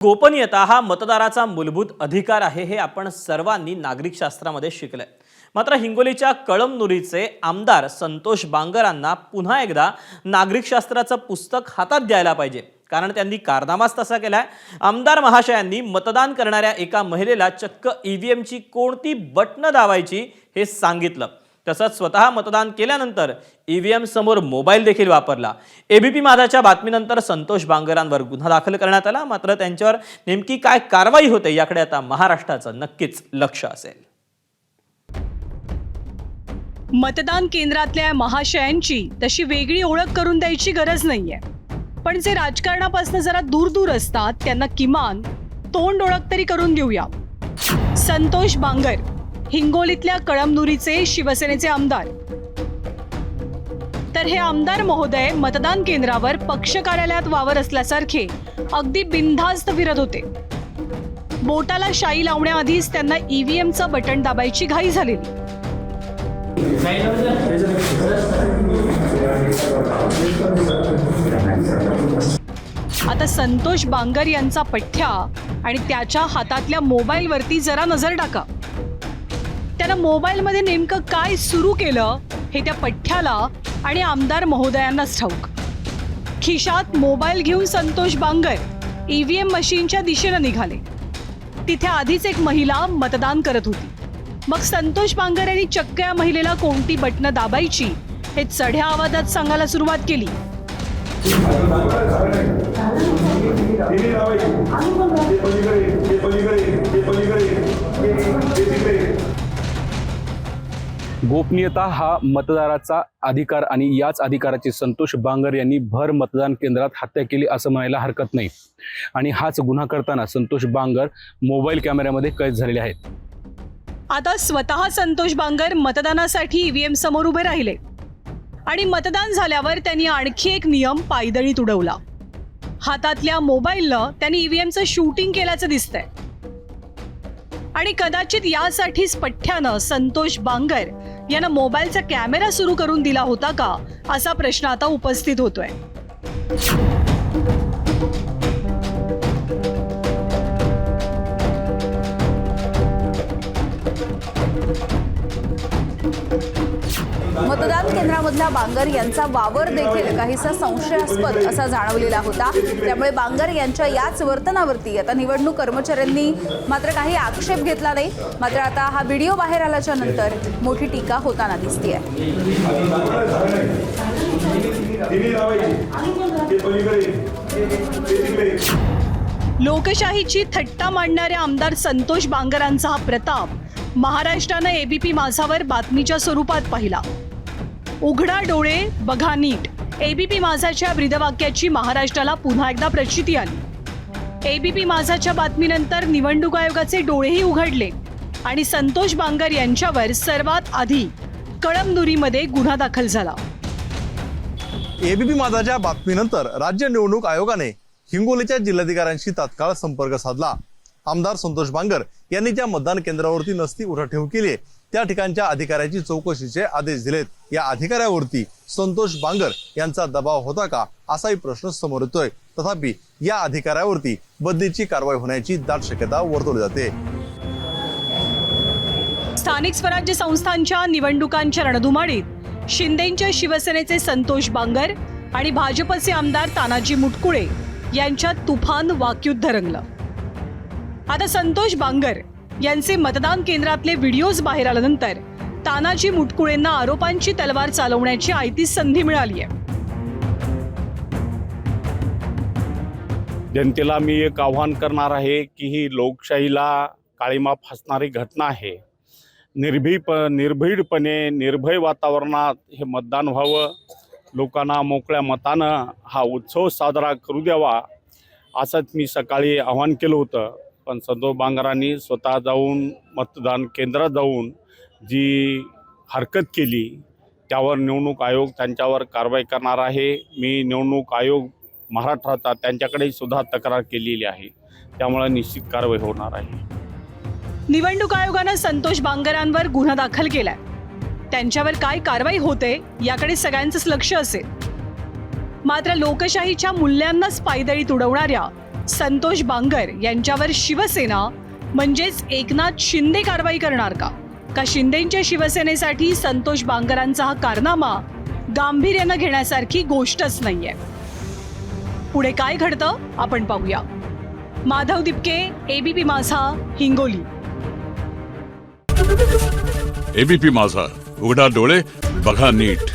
गोपनीयता हा मतदाराचा मूलभूत अधिकार आहे हे आपण सर्वांनी नागरिक शास्त्रामध्ये शिकलंय। मात्र हिंगोलीच्या कळमनुरीचे आमदार संतोष बांगरांना पुन्हा एकदा नागरिक शास्त्राचं पुस्तक हातात द्यायला पाहिजे, कारण त्यांनी कारनामाच तसा केलाय। आमदार महाशयांनी मतदान करणाऱ्या एका महिलेला चक्क ईव्हीएमची कोणती बटणं दाबायची हे सांगितलं। तसंच स्वतः मतदान केल्यानंतर ईव्हीएम समोर मोबाईल देखील वापरला। एबीपी माझाच्या बातमीनंतर संतोष बांगरांवर गुन्हा दाखल करण्यात आला। मात्र त्यांच्यावर नेमकी काय कारवाई होते याकडे आता महाराष्ट्राचं नक्कीच लक्ष असेल। मतदान केंद्रातल्या महाशयांची तशी वेगळी ओळख करून द्यायची गरज नाहीये, पण जे राजकारणापासून जरा दूर दूर असतात त्यांना किमान तोंड ओळख तरी करून देऊया। संतोष बांगर हिंगोलीतल्या कळमनुरीचे शिवसेनेचे आमदार। तर हे आमदार महोदय मतदान केंद्रावर पक्ष कार्यालयात वावर असल्यासारखे अगदी बिनधास्त फिरत होते। बोटाला शाई लावण्याआधीच त्यांना ईव्हीएमचं बटन दाबायची घाई झालेली। आता संतोष बांगर यांचा पठ्ठ्या आणि त्याच्या हातातल्या मोबाईलवरती जरा नजर टाका। त्यानं मोबाईलमध्ये नेमकं काय सुरू केलं हे त्या पठ्ठ्याला आणि आमदार महोदयांनाच ठाऊक। खिशात मोबाईल घेऊन संतोष बांगर ईव्हीएम मशीनच्या दिशेनं निघाले। तिथे आधीच एक महिला मतदान करत होती। मग संतोष बांगर यांनी चक्क या महिलेला कोणती बटणं दाबायची हे चढ्या आवाजात सांगायला सुरुवात केली। गोपनीयता हा मतदाराचा अधिकार आणि याच अधिकाराची संतोष बांगर यांनी भर मतदान केंद्रात हत्या केली असं म्हणायला हरकत नाही। आणि हाच गुन्हा करताना संतोष बांगर मोबाईल कॅमेऱ्यामध्ये कैद झालेले आहेत। आता स्वतः संतोष बांगर मतदानासाठी ईव्हीएम समोर उभे राहिले आणि मतदान झाल्यावर त्यांनी आणखी एक नियम पायदळीत उडवला। हातातल्या मोबाईलनं त्यांनी ईव्हीएमचं शूटिंग केल्याचं दिसतंय आणि कदाचित यासाठीच पठ्ठ्यानं संतोष बांगर यांना मोबाईलचा कॅमेरा सुरू करून दिला होता का असा प्रश्न आता उपस्थित होतोय। मतदान केंद्रामधला बांगर यांचा वावर देखील काहीसा संशयास्पद असा जाणवलेला होता। त्यामुळे बांगर यांच्या याच वर्तनावरती आता निवडणूक कर्मचाऱ्यांनी मात्र काही आक्षेप घेतला नाही। मात्र आता हा व्हिडिओ बाहेर आल्याच्या नंतर मोठी टीका होताना दिसतेय। लोकशाहीची थट्टा मांडणाऱ्या आमदार संतोष बांगरांचा हा प्रताप महाराष्ट्रानं एबीपी माझावर बातमीच्या स्वरूपात पाहिला। उघडा डोळे बघा नीट, एबीपी माझाच्या ब्रीदवाक्याची महाराष्ट्राला पुन्हा एकदा प्रचिती आली। एबीपी माझाच्या बातमीनंतर निवडणूक आयोगाचे डोळेही उघडले आणि संतोष बांगर यांच्यावर सर्वात आधी कळमनुरीमध्ये गुन्हा दाखल झाला। एबीपी माझाच्या बातमीनंतर राज्य निवडणूक आयोगाने हिंगोलीच्या जिल्हाधिकाऱ्यांशी तात्काळ संपर्क साधला। आमदार संतोष बांगर यांनी ज्या मतदान केंद्रावरती नसती उठाठेव केली त्या ठिकाणच्या अधिकाऱ्याची चौकशीचे आदेश दिलेत। या अधिकाऱ्यावरती संतोष बांगर यांचा दबाव होता का असाही प्रश्न समोर येतोय। तथापि या अधिकाऱ्यावरती बदलीची कारवाई होण्याची दाट शक्यता वर्तवली जाते। स्थानिक स्वराज्य संस्थांच्या निवडणुकांच्या रणधुमाळीत शिंदेच्या शिवसेनेचे संतोष बांगर आणि भाजपचे आमदार तानाजी मुटकुळे यांच्यात तुफान वाकयुद्ध रंगलं। आता संतोष बांगर यांचे मतदान केंद्रातले व्हिडिओज बाहेर आल्यानंतर तानाजी मुटकुळेंना आरोपांची तलवार चालवण्याची आयती संधी मिळाली आहे। जनतेला मी एक आव्हान करणार आहे की ही लोकशाहीला काळीमा फासणारी घटना आहे। निर्भीडपणे निर्भय वातावरणात हे मतदान व्हावं, लोकांना मोकळ्या मतानं हा उत्सव साजरा करू द्यावा असंच मी सकाळी आवाहन केलं होतं। पण संतोष बांगरांनी स्वतः जाऊन मतदान केंद्रात जाऊन जी हरकत केली त्यावर निवडणूक आयोग त्यांच्यावर कारवाई करणार आहे। मी निवडणूक आयोग महाराष्ट्राचा त्यांच्याकडे सुद्धा तक्रार केलेली आहे, त्यामुळे निश्चित कारवाई होणार आहे। निवडणूक आयोगानं संतोष बांगरांवर गुन्हा दाखल केलाय। त्यांच्यावर काय कारवाई होते याकडे सगळ्यांचंच लक्ष असेल। मात्र लोकशाहीच्या मूल्यांनाच पायदळीत उडवणाऱ्या संतोष बांगर यांच्यावर शिवसेना म्हणजेच एकनाथ शिंदे कारवाई करणार का शिंदेंच्या शिवसेनेसाठी संतोष बांगरांचा हा कारनामा गांभीर्यानं घेण्यासारखी गोष्टच नाहीये. पुढे काय घडतं आपण पाहूया. माधव दिपके, एबीपी माझा, हिंगोली. एबीपी माझा, उघडा डोळे बघा नीट.